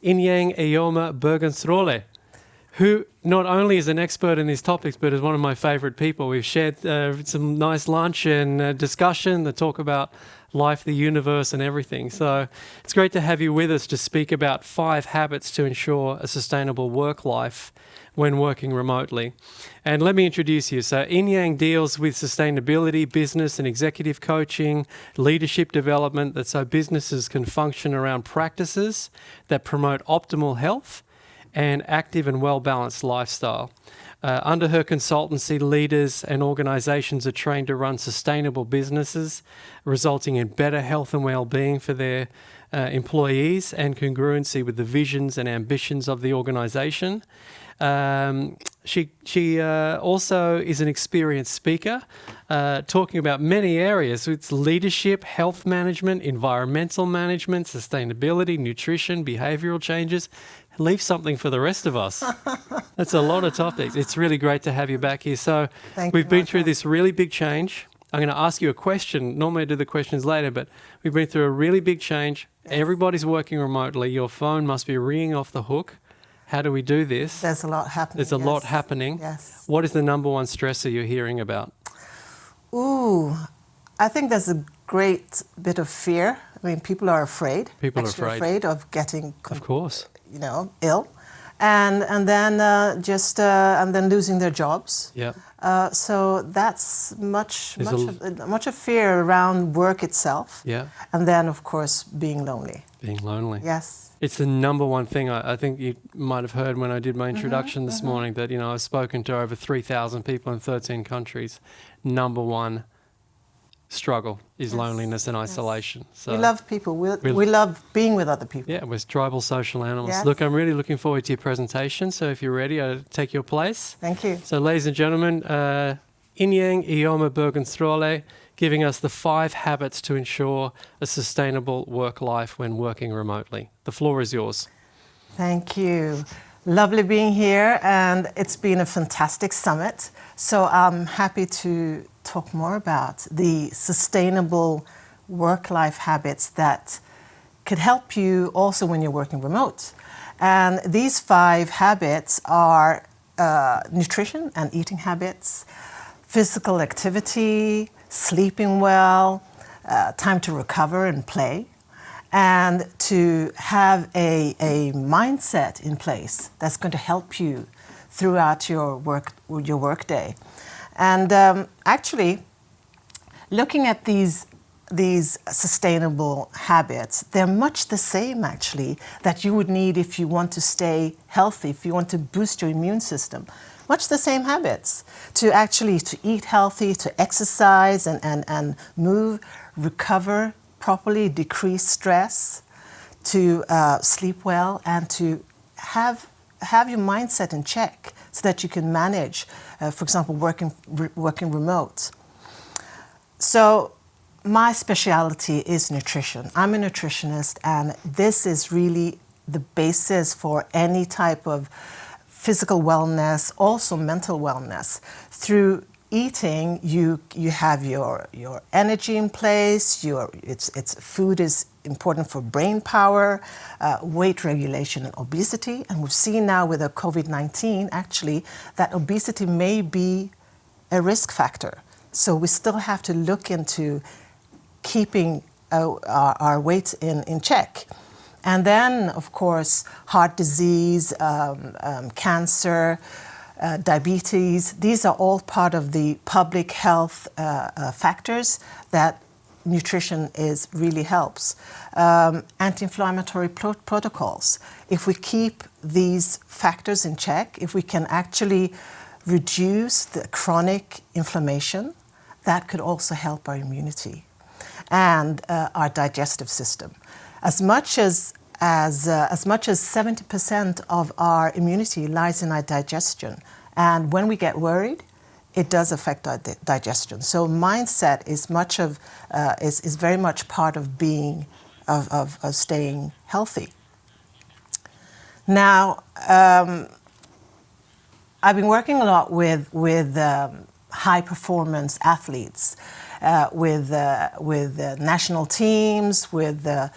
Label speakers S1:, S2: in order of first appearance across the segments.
S1: Inyang Eyoma Bergenstråle, who not only is an expert in these topics, but is one of my favorite people. We've shared some nice lunch and discussion that talk about life, the universe, and everything. So it's great to have you with us to speak about 5 habits to ensure a sustainable work life when working remotely. And let me introduce you. So Inyang deals with sustainability, business and executive coaching, leadership development, that so businesses can function around practices that promote optimal health and active and well-balanced lifestyle. Under her consultancy, leaders and organizations are trained to run sustainable businesses, resulting in better health and well-being for their employees and congruency with the visions and ambitions of the organization. She also is an experienced speaker, talking about many areas. It's leadership, health management, environmental management, sustainability, nutrition, behavioral changes. Leave something for the rest of us. That's a lot of topics. It's really great to have you back here. So we've been through this really big change. I'm going to ask you a question. Normally I do the questions later, but we've been through a really big change. Yes. Everybody's working remotely. Your phone must be ringing off the hook. How do we do this?
S2: There's a lot happening.
S1: There's a lot happening.
S2: Yes.
S1: What is the number one stressor you're hearing about?
S2: Ooh, I think there's a great bit of fear. I mean, people are afraid.
S1: People are afraid
S2: of getting,
S1: of course,
S2: ill, and then and then losing their jobs.
S1: Yeah.
S2: So that's much of fear around work itself.
S1: Yeah.
S2: And then, of course, being lonely.
S1: Being lonely.
S2: Yes.
S1: It's the number one thing. I think you might have heard when I did my introduction this morning that, I've spoken to over 3,000 people in 13 countries. Number one struggle is loneliness and isolation. So
S2: we love people. We love being with other people.
S1: Yeah, we're tribal social animals.
S2: Yes.
S1: Look, I'm really looking forward to your presentation. So if you're ready, I'll take your place.
S2: Thank you.
S1: So ladies and gentlemen, Inyang Eyoma Bergenstråle giving us the 5 habits to ensure a sustainable work life when working remotely. The floor is yours.
S2: Thank you. Lovely being here, and it's been a fantastic summit. So I'm happy to talk more about the sustainable work-life habits that could help you also when you're working remote. And these 5 habits are nutrition and eating habits, physical activity, sleeping well, time to recover and play, and to have a mindset in place that's going to help you throughout your work day. And actually, looking at these sustainable habits, they're much the same actually that you would need if you want to stay healthy, if you want to boost your immune system. Much the same habits to eat healthy, to exercise and move, recover properly, decrease stress, to sleep well, and to have your mindset in check so that you can manage, for example, working remote. So my specialty is nutrition. I'm a nutritionist, and this is really the basis for any type of physical wellness, also mental wellness. Through eating, you have your energy in place. Food is important for brain power, weight regulation, and obesity. And we've seen now with the COVID-19 actually that obesity may be a risk factor. So we still have to look into keeping our weight in check. And then, of course, heart disease, cancer, diabetes, these are all part of the public health factors that nutrition really helps. Anti-inflammatory protocols. If we keep these factors in check, if we can actually reduce the chronic inflammation, that could also help our immunity and our digestive system. As much as 70% of our immunity lies in our digestion, and when we get worried, it does affect our digestion. So mindset is very much part of staying healthy. Now, I've been working a lot with high performance athletes. with national teams, with the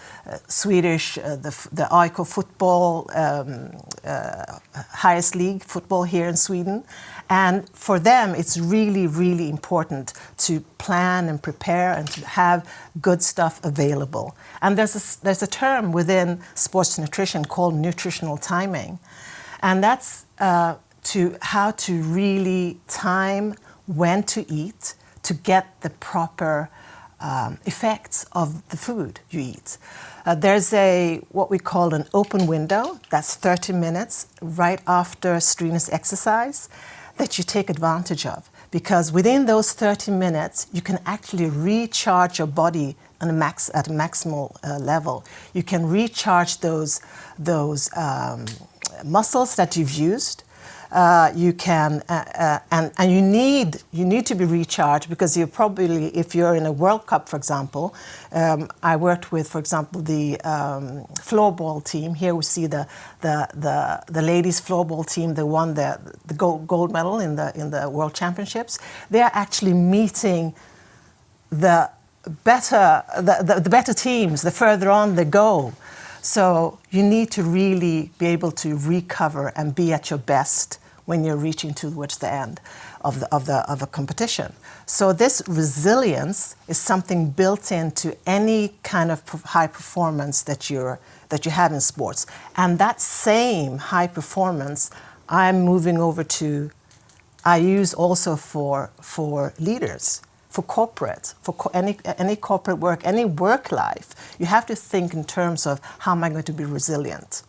S2: Swedish, the AIK football, highest league football here in Sweden. And for them, it's really, really important to plan and prepare and to have good stuff available. And there's a term within sports nutrition called nutritional timing. And that's how to really time when to eat to get the proper effects of the food you eat. There's what we call an open window. That's 30 minutes right after strenuous exercise that you take advantage of, because within those 30 minutes you can actually recharge your body at a maximal level. You can recharge those muscles that you've used. You can and you need to be recharged, because you're probably, if you're in a World Cup, for example. I worked with, for example, the floorball team. Here we see the ladies floorball team. They won the gold medal in the World Championships. They are actually meeting the better teams the further on they go. So you need to really be able to recover and be at your best when you're reaching towards the end of a competition. So this resilience is something built into any kind of high performance that you have in sports. And that same high performance I'm moving over to, I use also for leaders. For corporate, any corporate work, any work life, you have to think in terms of how am I going to be resilient.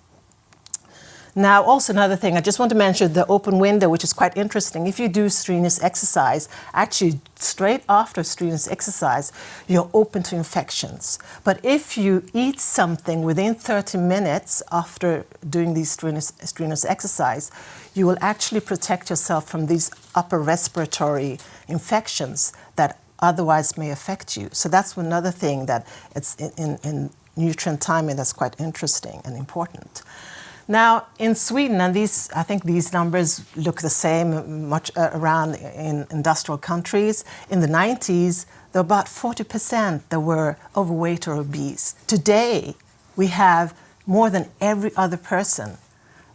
S2: Now, also another thing, I just want to mention the open window, which is quite interesting. If you do strenuous exercise, actually straight after strenuous exercise, you're open to infections. But if you eat something within 30 minutes after doing these strenuous exercise, you will actually protect yourself from these upper respiratory infections that otherwise may affect you. So that's another thing that it's in nutrient timing that's quite interesting and important. Now, in Sweden, and I think these numbers look the same much around in industrial countries. In the 90s, there were about 40% that were overweight or obese. Today, we have more than every other person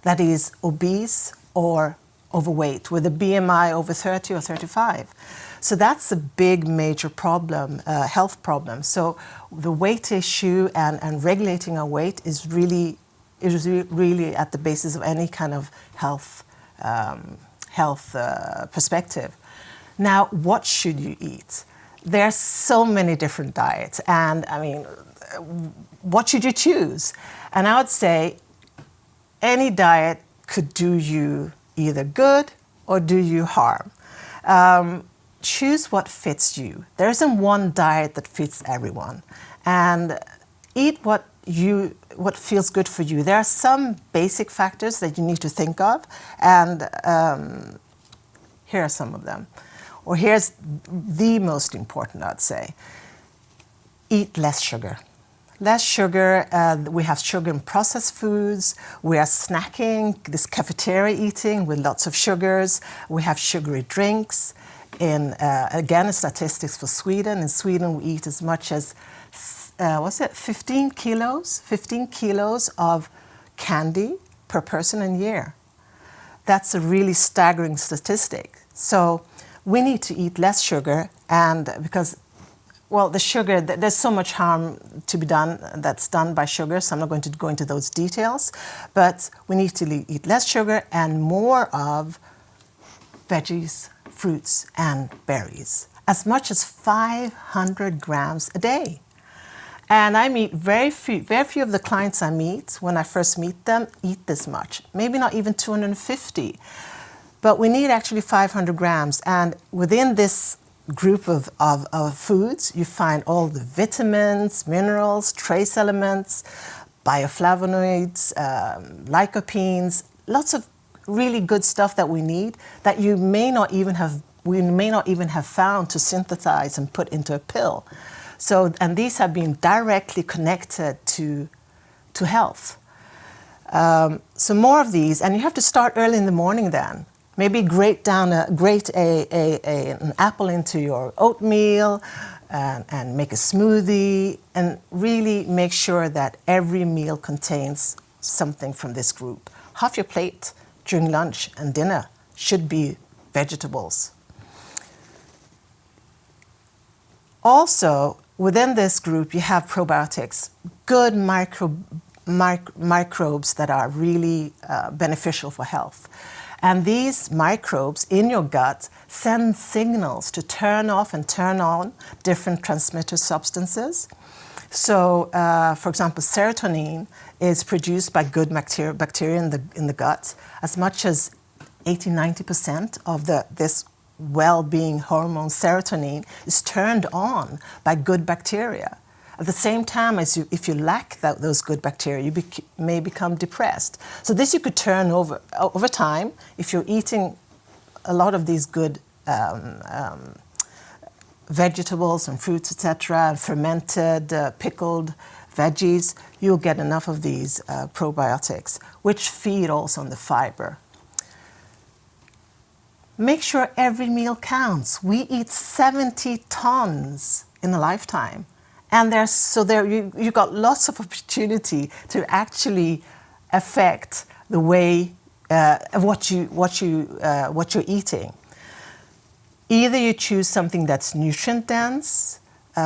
S2: that is obese or overweight with a BMI over 30 or 35. So that's a big major problem, health problem. So the weight issue and regulating our weight is really at the basis of any kind of health perspective. Now, what should you eat? There are so many different diets, and I mean, what should you choose? And I would say any diet could do you either good or do you harm. Choose what fits you. There isn't one diet that fits everyone, and eat what feels good for you. There are some basic factors that you need to think of, and here are some of them. Or here's the most important, I'd say. Eat less sugar. Less sugar, we have sugar in processed foods, we are snacking, this cafeteria eating with lots of sugars, we have sugary drinks. Again, statistics for Sweden. In Sweden, we eat as much as 15 kilos of candy per person and year. That's a really staggering statistic. So we need to eat less sugar, and because, well, the sugar, there's so much harm to be done that's done by sugar, so I'm not going to go into those details, but we need to eat less sugar and more of veggies, fruits, and berries. As much as 500 grams a day. And I meet very few of the clients I meet, when I first meet them, eat this much. Maybe not even 250. But we need actually 500 grams. And within this group of foods, you find all the vitamins, minerals, trace elements, bioflavonoids, lycopenes, lots of really good stuff that we need that we may not even have found to synthesize and put into a pill. So, and these have been directly connected to health. So more of these, and you have to start early in the morning then. Maybe grate an apple into your oatmeal, and make a smoothie, and really make sure that every meal contains something from this group. Half your plate during lunch and dinner should be vegetables. Also, within this group, you have probiotics, good microbes that are really beneficial for health. And these microbes in your gut send signals to turn off and turn on different transmitter substances. So, for example, serotonin is produced by good bacteria in the gut. As much as 80-90% of this well-being hormone serotonin is turned on by good bacteria. At the same time, if you lack those good bacteria, you may become depressed. So this you could turn over time. If you're eating a lot of these good vegetables and fruits, etc., fermented, pickled veggies, you'll get enough of these probiotics, which feed also on the fiber. Make sure every meal counts. We eat 70 tons in a lifetime. And you got lots of opportunity to actually affect the way what you're eating. Either you choose something that's nutrient dense,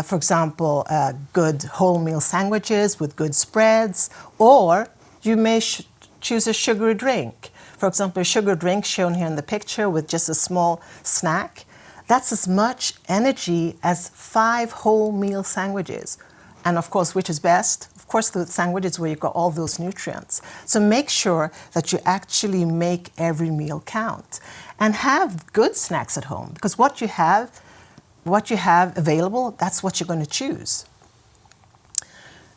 S2: for example, good wholemeal sandwiches with good spreads, or you may choose a sugary drink. For example, a sugar drink shown here in the picture with just a small snack. That's as much energy as 5 wholemeal sandwiches. And of course, which is best? Of course, the sandwiches where you've got all those nutrients. So make sure that you actually make every meal count. And have good snacks at home, because what you have available, that's what you're going to choose.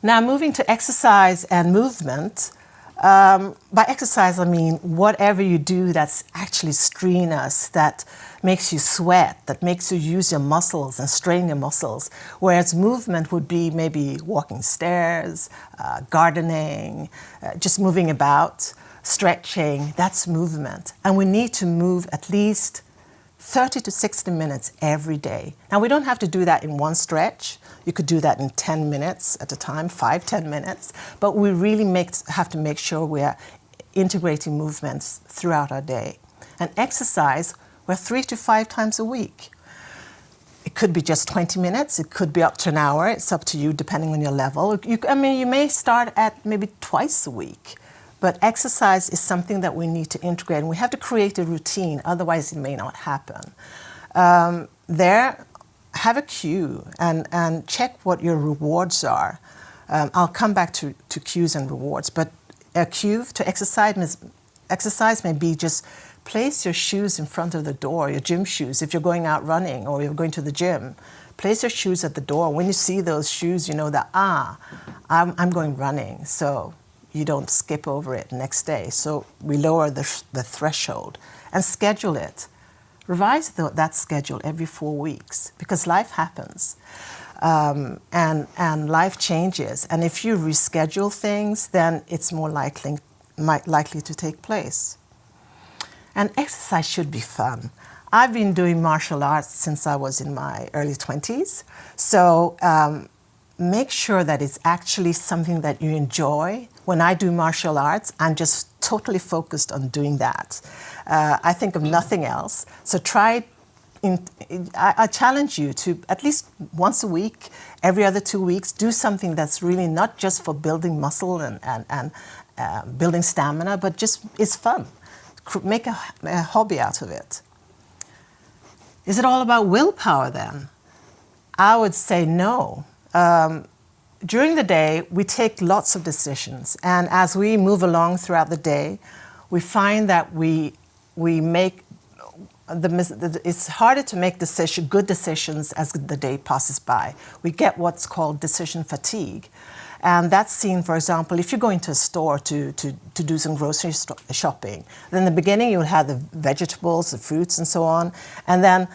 S2: Now, moving to exercise and movement. By exercise, I mean whatever you do that's actually strenuous, that makes you sweat, that makes you use your muscles and strain your muscles. Whereas movement would be maybe walking stairs, gardening, just moving about, stretching. That's movement. And we need to move at least 30 to 60 minutes every day. Now, we don't have to do that in one stretch. You could do that in 10 minutes at a time, 5-10 minutes. But we really have to make sure we are integrating movements throughout our day. And exercise, we're 3 to 5 times a week. It could be just 20 minutes. It could be up to an hour. It's up to you, depending on your level. You may start at maybe twice a week. But exercise is something that we need to integrate, and we have to create a routine, otherwise it may not happen. Have a cue and check what your rewards are. I'll come back to cues and rewards, but a cue to exercise may be just place your shoes in front of the door, your gym shoes. If you're going out running or you're going to the gym, place your shoes at the door. When you see those shoes, you know that, I'm going running. So you don't skip over it next day. So we lower the threshold and schedule it. Revise that schedule every 4 weeks, because life happens and life changes. And if you reschedule things, then it's more likely to take place. And exercise should be fun. I've been doing martial arts since I was in my early 20s. So make sure that it's actually something that you enjoy. When I do martial arts, I'm just totally focused on doing that. I think of nothing else. So I challenge you to at least once a week, every other 2 weeks, do something that's really not just for building muscle and building stamina, but just is fun. Make a hobby out of it. Is it all about willpower then? I would say no. During the day, we take lots of decisions, and as we move along throughout the day, we find that we make it's harder to make good decisions as the day passes by. We get what's called decision fatigue, and that's seen, for example, if you go into a store to do some grocery shopping. Then in the beginning, you'll have the vegetables, the fruits, and so on, and then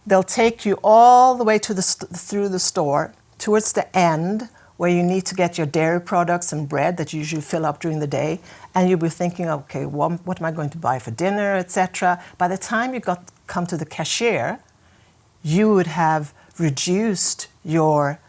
S2: they'll take you all the way through the store towards the end, where you need to get your dairy products and bread that you usually fill up during the day, and you'll be thinking, okay, what am I going to buy for dinner, etc. By the time you come to the cashier, you would have reduced your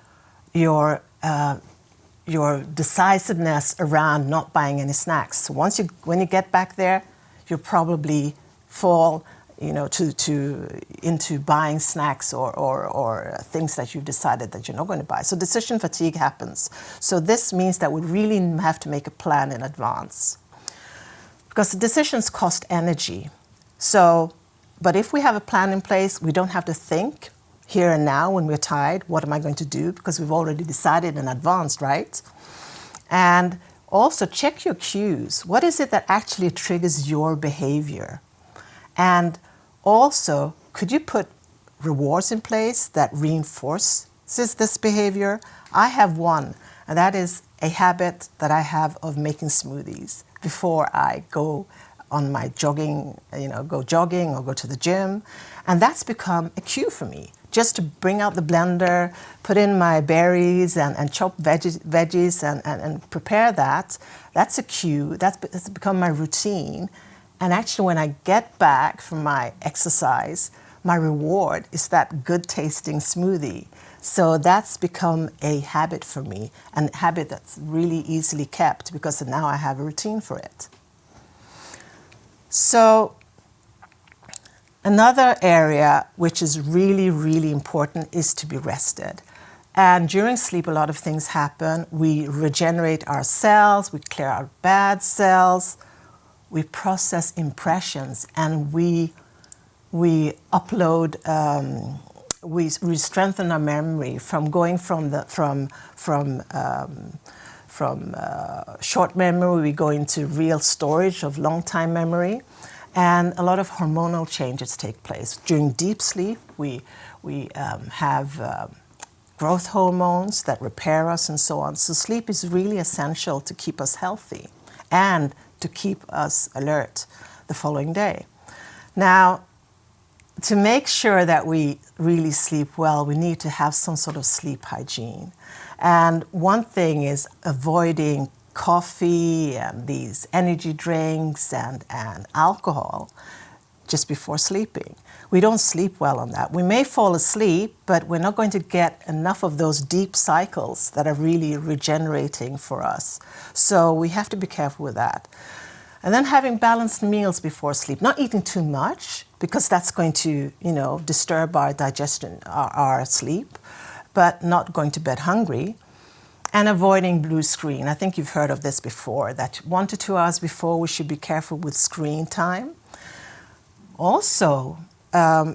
S2: decisiveness around not buying any snacks. So when you get back there, you'll probably fall, into buying snacks or things that you've decided that you're not going to buy. So decision fatigue happens. So this means that we really have to make a plan in advance, because the decisions cost energy. So, but if we have a plan in place, we don't have to think here and now when we're tired, what am I going to do? Because we've already decided in advance, right? And also check your cues. What is it that actually triggers your behavior? And also, could you put rewards in place that reinforces this behavior? I have one, and that is a habit that I have of making smoothies before I go on my jogging, go jogging or go to the gym. And that's become a cue for me, just to bring out the blender, put in my berries and chop veggies and prepare that. That's a cue. It's become my routine. And actually, when I get back from my exercise, my reward is that good tasting smoothie. So that's become a habit for me, and a habit that's really easily kept because now I have a routine for it. So another area which is really, really important is to be rested. And during sleep, a lot of things happen. We regenerate our cells, we clear out bad cells, we process impressions, and we upload, we strengthen our memory from going from short memory, we go into real storage of long-time memory, and a lot of hormonal changes take place. During deep sleep, we have growth hormones that repair us and so on. So sleep is really essential to keep us healthy and to keep us alert the following day. Now, to make sure that we really sleep well, we need to have some sort of sleep hygiene. And one thing is avoiding coffee and these energy drinks and alcohol just before sleeping. We don't sleep well on that. We may fall asleep, but we're not going to get enough of those deep cycles that are really regenerating for us. So we have to be careful with that. And then having balanced meals before sleep, not eating too much, because that's going to, disturb our digestion, our sleep, but not going to bed hungry. And avoiding blue screen. I think you've heard of this before, that 1 to 2 hours before we should be careful with screen time. Also,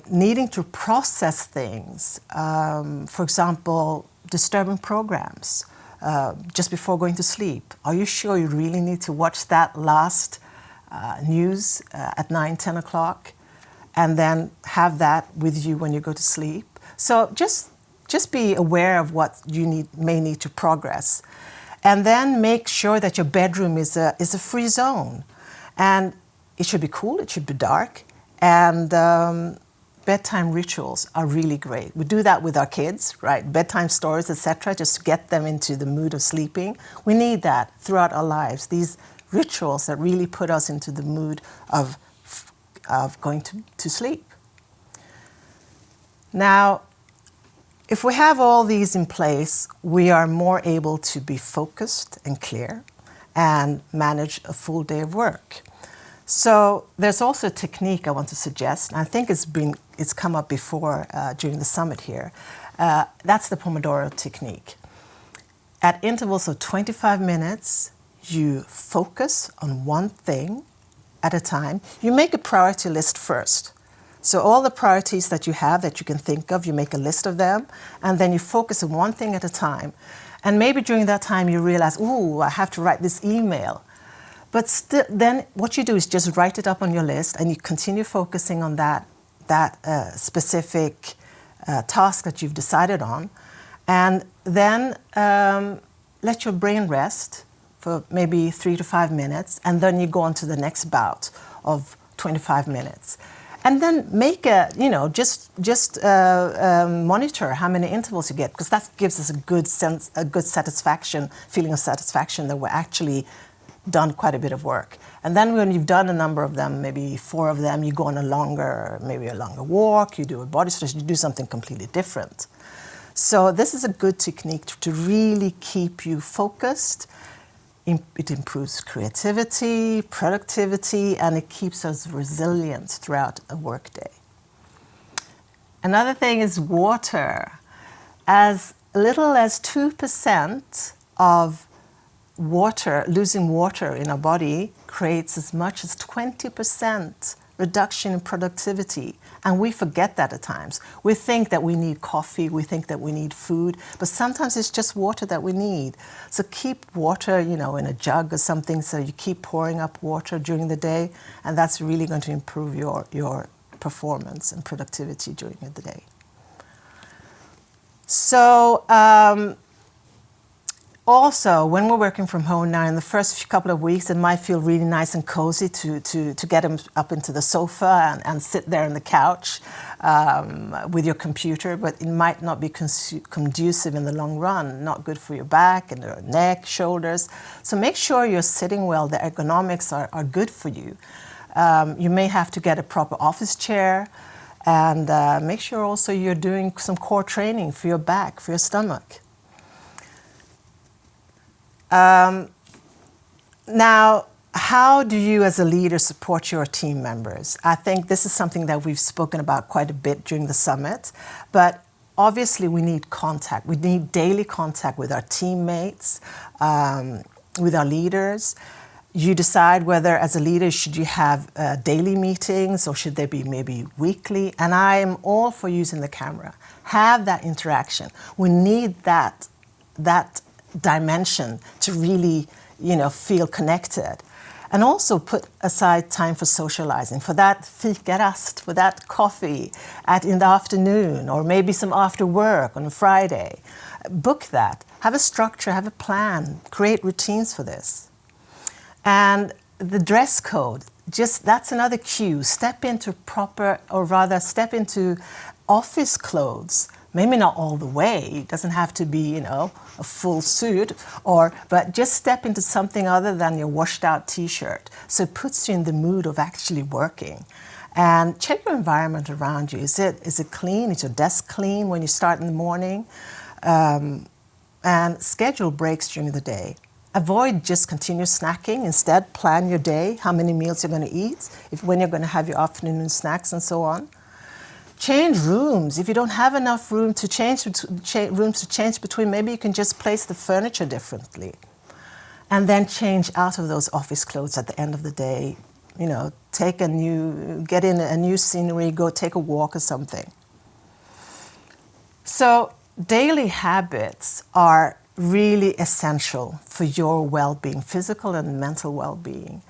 S2: needing to process things, for example, disturbing programs just before going to sleep. Are you sure you really need to watch that last news at 9, 10 o'clock and then have that with you when you go to sleep? So just be aware of what you may need to progress. And then make sure that your bedroom is a free zone. And it should be cool, it should be dark. And bedtime rituals are really great. We do that with our kids, right? Bedtime stories, etc., just to get them into the mood of sleeping. We need that throughout our lives, these rituals that really put us into the mood of going to sleep. Now, if we have all these in place, we are more able to be focused and clear and manage a full day of work. So there's also a technique I want to suggest, and I think it's come up before during the summit here. That's the Pomodoro Technique. At intervals of 25 minutes, you focus on one thing at a time. You make a priority list first. So all the priorities that you have that you can think of, you make a list of them, and then you focus on one thing at a time. And maybe during that time you realize, ooh, I have to write this email. But then what you do is just write it up on your list and you continue focusing on that specific task that you've decided on. And then let your brain rest for maybe 3 to 5 minutes, and then you go on to the next bout of 25 minutes. And then make just monitor how many intervals you get, because that gives us a good feeling of satisfaction that we're actually done quite a bit of work. And then when you've done a number of them, maybe 4 of them, you go on maybe a longer walk, you do a body stretch, you do something completely different. So this is a good technique to really keep you focused. It improves creativity, productivity, and it keeps us resilient throughout a workday. Another thing is water. As little as 2% of water, losing water in our body creates as much as 20% reduction in productivity. And we forget that at times. We think that we need coffee, we think that we need food, but sometimes it's just water that we need. So keep water, in a jug or something, so you keep pouring up water during the day, and that's really going to improve your performance and productivity during the day. So also, when we're working from home now, in the first couple of weeks, it might feel really nice and cozy to get them up into the sofa and sit there on the couch with your computer, but it might not be conducive in the long run, not good for your back and your neck, shoulders. So make sure you're sitting well, the ergonomics are good for you. You may have to get a proper office chair, and make sure also you're doing some core training for your back, for your stomach. Now, how do you as a leader support your team members? I think this is something that we've spoken about quite a bit during the summit, but obviously we need contact. We need daily contact with our teammates, with our leaders. You decide whether as a leader should you have daily meetings or should they be maybe weekly, and I am all for using the camera. Have that interaction. We need that dimension to really, feel connected. And also put aside time for socializing, for that fikarast, for that coffee in the afternoon, or maybe some after work on a Friday. Book that. Have a structure, have a plan, create routines for this. And the dress code, that's another cue. Step into office clothes. Maybe not all the way. It doesn't have to be, a full suit, but just step into something other than your washed out t-shirt. So it puts you in the mood of actually working. And check your environment around you. Is it clean? Is your desk clean when you start in the morning? And schedule breaks during the day. Avoid just continuous snacking. Instead, plan your day, how many meals you're going to eat, when you're going to have your afternoon snacks and so on. Change rooms. If you don't have enough room to change between, maybe you can just place the furniture differently. And then change out of those office clothes at the end of the day. Get in a new scenery, go take a walk or something. So daily habits are really essential for your well-being, physical and mental well-being.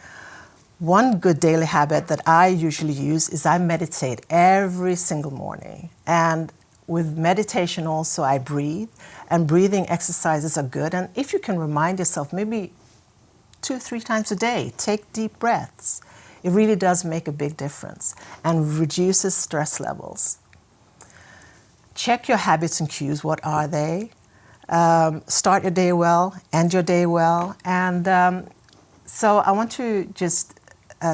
S2: One good daily habit that I usually use is I meditate every single morning. And with meditation also I breathe, and breathing exercises are good. And if you can remind yourself maybe 2-3 times a day, take deep breaths. It really does make a big difference and reduces stress levels. Check your habits and cues. What are they? Start your day well, end your day well. And so I want to just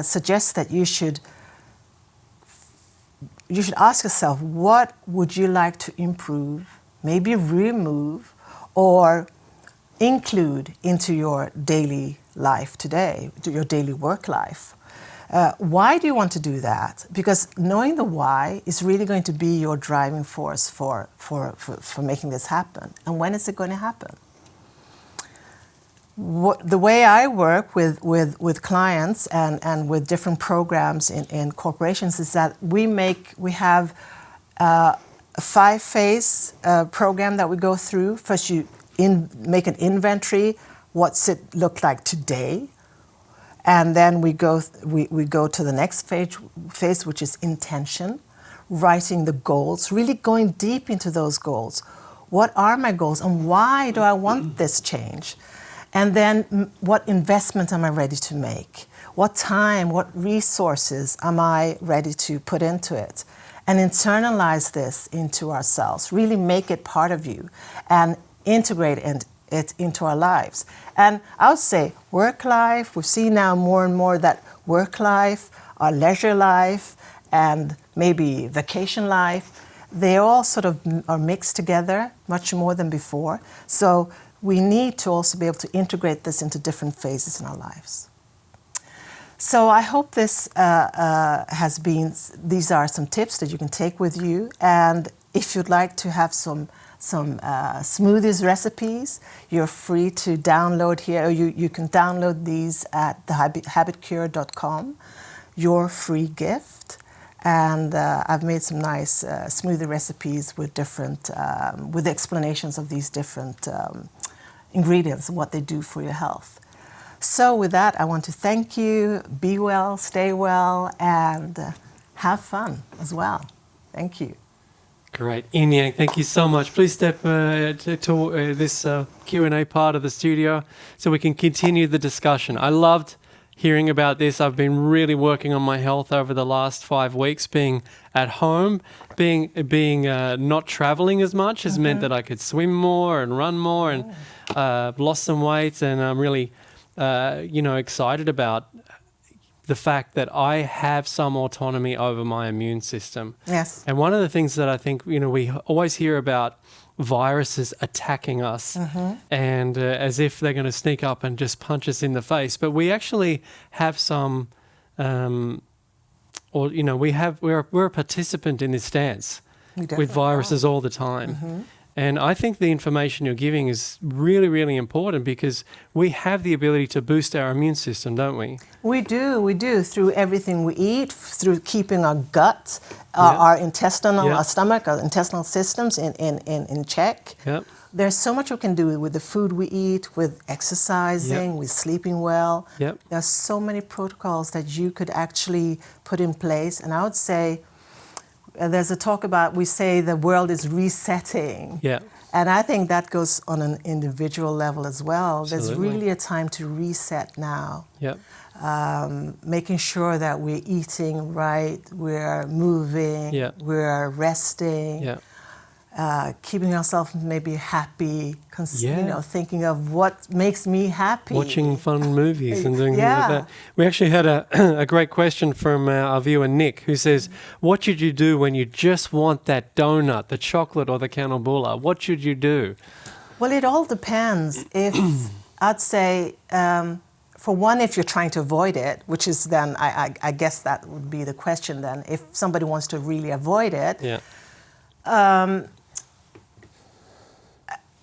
S2: suggest that you should ask yourself, what would you like to improve, maybe remove, or include into your daily life today, to your daily work life? Why do you want to do that? Because knowing the why is really going to be your driving force for making this happen. And when is it going to happen? The way I work with clients and with different programs in corporations is that we have a 5-phase program that we go through. First, you make an inventory. What's it look like today? And then we go to the next phase, which is intention, writing the goals, really going deep into those goals. What are my goals and why do I want this change? And then what investment am I ready to make? What time, what resources am I ready to put into it? And internalize this into ourselves, really make it part of you and integrate it into our lives. And I would say work life, we see now more and more that work life, our leisure life, and maybe vacation life, they all sort of are mixed together much more than before. So we need to also be able to integrate this into different phases in our lives. So I hope this these are some tips that you can take with you. And if you'd like to have some smoothies recipes, you're free to download here. Or you can download these at thehabitcure.com, your free gift. And I've made some nice smoothie recipes with different, with explanations of these different ingredients and what they do for your health. So with that, I want to thank you. Be well, stay well, and have fun as well. Thank you.
S1: Great. Inyang, thank you so much. Please step to this Q&A part of the studio so we can continue the discussion. I loved hearing about this. I've been really working on my health over the last 5 weeks. Being at home, being not traveling as much has meant that I could swim more and run more, and lost some weight, and I'm really excited about the fact that I have some autonomy over my immune system.
S2: Yes.
S1: And one of the things that I think, we always hear about viruses attacking us and as if they're going to sneak up and just punch us in the face. But we actually have some, we're a participant in this dance with viruses all the time. And I think the information you're giving is really, really important, because we have the ability to boost our immune system, don't we?
S2: We do, through everything we eat, through keeping our gut, our our stomach, our intestinal systems in check.
S1: Yep.
S2: There's so much we can do with the food we eat, with exercising, with sleeping well.
S1: Yep.
S2: There's so many protocols that you could actually put in place. And I would say, there's a talk about, we say the world is resetting.
S1: Yeah.
S2: And I think that goes on an individual level as well.
S1: Absolutely.
S2: There's really a time to reset now.
S1: Yep.
S2: Making sure that we're eating right, we're moving, we're resting, keeping ourselves maybe happy, thinking of what makes me happy.
S1: Watching fun movies and doing things like that. We actually had a great question from our viewer Nick, who says, what should you do when you just want that donut, the chocolate or the cannabula? What should you do?
S2: Well, it all depends. If I'd say, for one, if you're trying to avoid it, which is then, I guess that would be the question then, if somebody wants to really avoid it,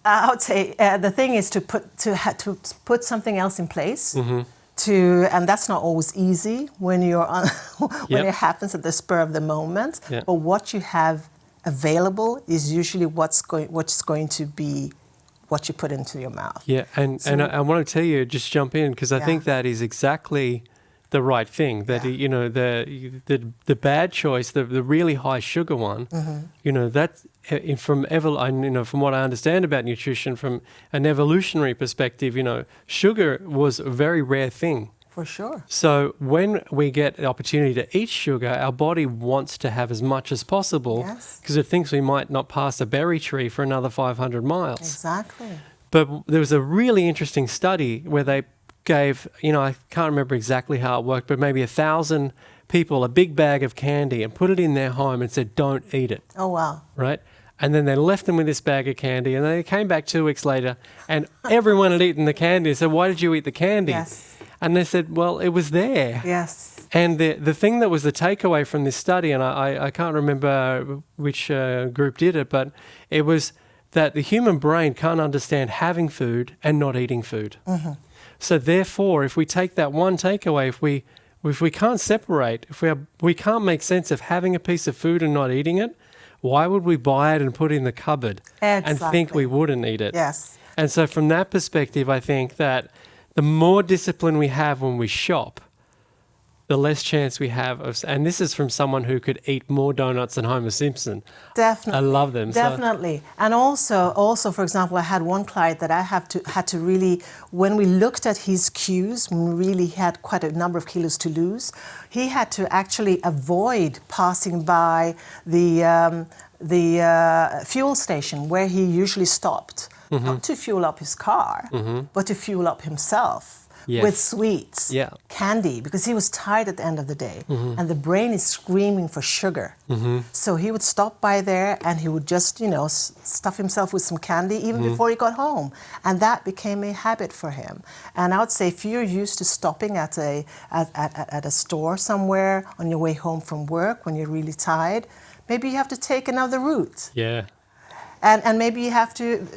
S2: I would say the thing is to put something else in place. And that's not always easy when you're on when it happens at the spur of the moment. But what you have available is usually what's going to be what you put into your mouth.
S1: Yeah, and I want to tell you, just jump in, because I think that is exactly the right thing. That the bad choice, the really high sugar one, that's from what I understand about nutrition, from an evolutionary perspective, sugar was a very rare thing.
S2: For sure.
S1: So when we get the opportunity to eat sugar, our body wants to have as much as possible, because it thinks we might not pass a berry tree for another 500 miles.
S2: Exactly.
S1: But there was a really interesting study where they gave, I can't remember exactly how it worked, but maybe 1,000 people a big bag of candy and put it in their home and said, don't eat it.
S2: Oh, wow.
S1: Right? And then they left them with this bag of candy, and then they came back 2 weeks later and everyone had eaten the candy. They said, why did you eat the candy?
S2: Yes.
S1: And they said, well, it was there.
S2: Yes.
S1: And the thing that was the takeaway from this study, and I can't remember which group did it, but it was that the human brain can't understand having food and not eating food. So therefore, if we take that one takeaway, if we can't separate, if we can't make sense of having a piece of food and not eating it, why would we buy it and put it in the cupboard and think we wouldn't eat it?
S2: Yes.
S1: And so from that perspective, I think that the more discipline we have when we shop, the less chance we have of, and this is from someone who could eat more donuts than Homer Simpson.
S2: Definitely.
S1: I love them.
S2: Definitely. So. And also, for example, I had one client that I had to really, when we looked at his cues, when we really had quite a number of kilos to lose, he had to actually avoid passing by the fuel station where he usually stopped, not to fuel up his car, but to fuel up himself.
S1: Yes.
S2: with sweets,
S1: Yeah.
S2: candy, because he was tired at the end of the day. And the brain is screaming for sugar. So he would stop by there and he would just, stuff himself with some candy even before he got home. And that became a habit for him. And I would say if you're used to stopping at a store somewhere on your way home from work when you're really tired, maybe you have to take another route.
S1: Yeah.
S2: And maybe you have to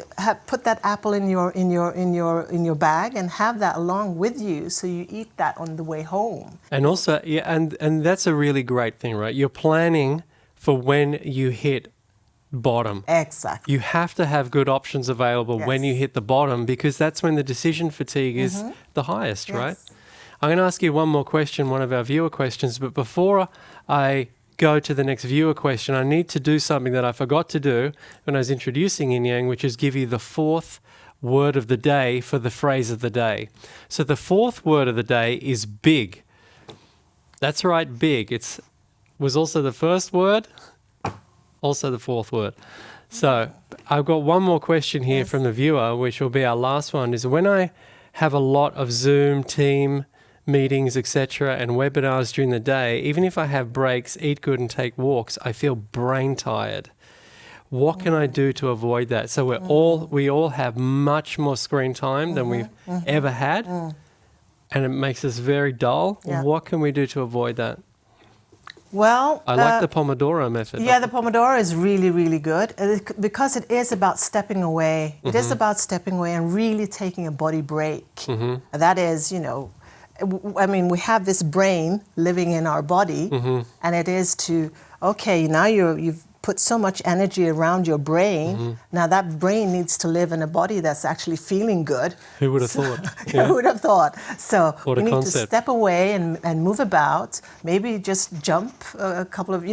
S2: put that apple in your bag and have that along with you, so you eat that on the way home.
S1: And also, and that's a really great thing, right? You're planning for when you hit bottom.
S2: Exactly.
S1: You have to have good options available when you hit the bottom, because that's when the decision fatigue is the highest, right? I'm going to ask you one more question, one of our viewer questions, but before I go to the next viewer question, I need to do something that I forgot to do when I was introducing Inyang, which is give you the fourth word of the day for the phrase of the day. So the fourth word of the day is big. That's right, big. Was also the first word, also the fourth word. So I've got one more question here from the viewer, which will be our last one, is when I have a lot of Zoom, team meetings, etc., and webinars during the day, even if I have breaks, eat good and take walks, I feel brain tired. What can I do to avoid that? So we all have much more screen time than we've ever had, and it makes us very dull.
S2: Yeah.
S1: What can we do to avoid that?
S2: Well,
S1: I like the Pomodoro method.
S2: Yeah, the Pomodoro is really, really good because it is about stepping away. It is about stepping away and really taking a body break. That is, we have this brain living in our body, and it is to, now you've put so much energy around your brain. Now that brain needs to live in a body that's actually feeling good.
S1: Who would have thought?
S2: Who would have thought? So
S1: What
S2: we
S1: a
S2: need
S1: concept.
S2: to step away and move about, maybe just jump a couple of,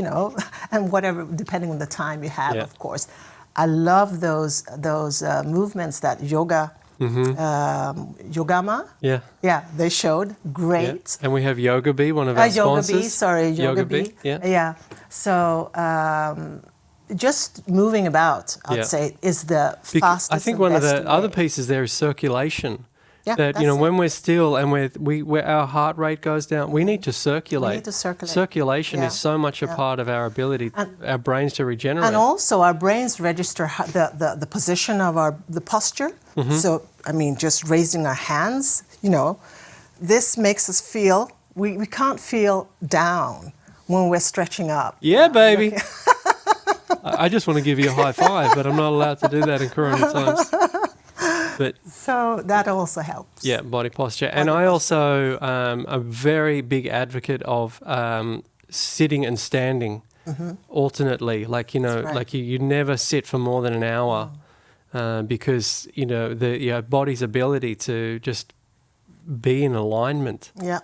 S2: and whatever, depending on the time you have, of course. I love those movements that Yogama. Yeah, they showed. Great.
S1: Yeah. And we have Yoga Bee, one of our sponsors.
S2: Yoga Bee. Yeah. So just moving about, I'd say, is the fastest.
S1: I think
S2: and
S1: one of
S2: best
S1: the other
S2: way.
S1: pieces there is circulation.
S2: Yeah,
S1: that
S2: that's
S1: when we're still and where our heart rate goes down, we need to circulate.
S2: We need to circulate.
S1: Circulation is so much a part of our ability, our brains to regenerate.
S2: And also our brains register the position of the posture. So, just raising our hands, this makes us feel, we can't feel down when we're stretching up.
S1: Yeah, baby. I just want to give you a high five, but I'm not allowed to do that in Corona times. But
S2: so that also helps.
S1: Yeah, body posture. And I also am a very big advocate of sitting and standing alternately. Like, like you never sit for more than an hour because, the body's ability to just be in alignment.
S2: Yeah.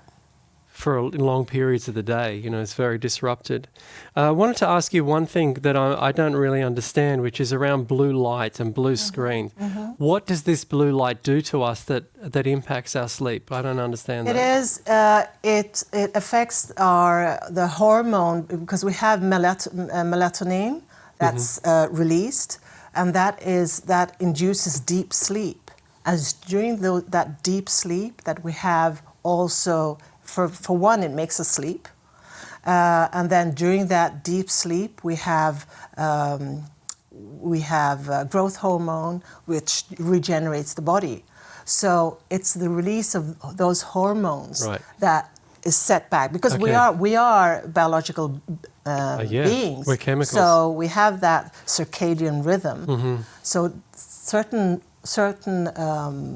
S1: For long periods of the day, it's very disrupted. I wanted to ask you one thing that I don't really understand, which is around blue light and blue screen. What does this blue light do to us that impacts our sleep? I don't understand that.
S2: It affects the hormone, because we have melatonin that's released, and that induces deep sleep. As during that deep sleep that we have also. For one, it makes us sleep, and then during that deep sleep, we have growth hormone, which regenerates the body. So it's the release of those hormones that is set back, because we are biological beings.
S1: We're chemicals.
S2: So we have that circadian rhythm. So certain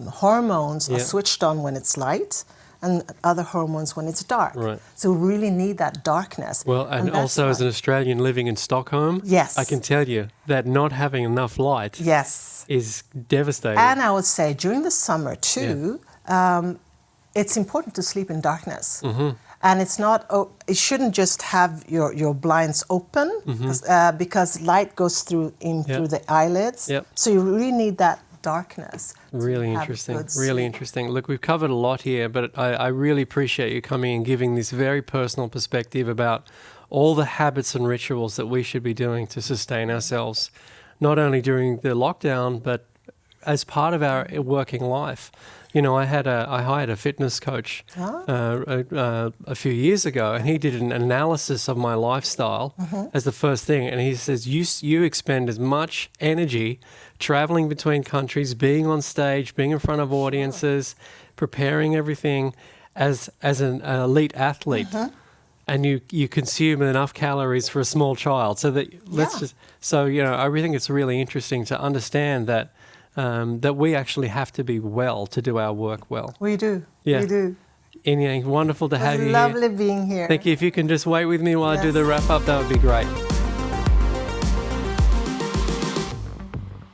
S2: hormones are switched on when it's light, and other hormones when it's dark.
S1: Right.
S2: So we really need that darkness.
S1: Well, and also as an Australian living in Stockholm, I can tell you that not having enough light is devastating.
S2: And I would say during the summer too, it's important to sleep in darkness. And it's not, it shouldn't just have your blinds open because light goes through the eyelids. So you really need that darkness.
S1: Really interesting. Look, we've covered a lot here, but I really appreciate you coming and giving this very personal perspective about all the habits and rituals that we should be doing to sustain ourselves, not only during the lockdown, but as part of our working life. You know, I hired a fitness coach a few years ago, and he did an analysis of my lifestyle as the first thing. And he says, you expend as much energy traveling between countries, being on stage, being in front of audiences, preparing everything as an elite athlete. And you consume enough calories for a small child. So that I think it's really interesting to understand that that we actually have to be well to do our work well.
S2: We do.
S1: Yeah.
S2: We do.
S1: Inyang, wonderful to have you here.
S2: Lovely being here.
S1: Thank you. If you can just wait with me while I do the wrap up, that would be great.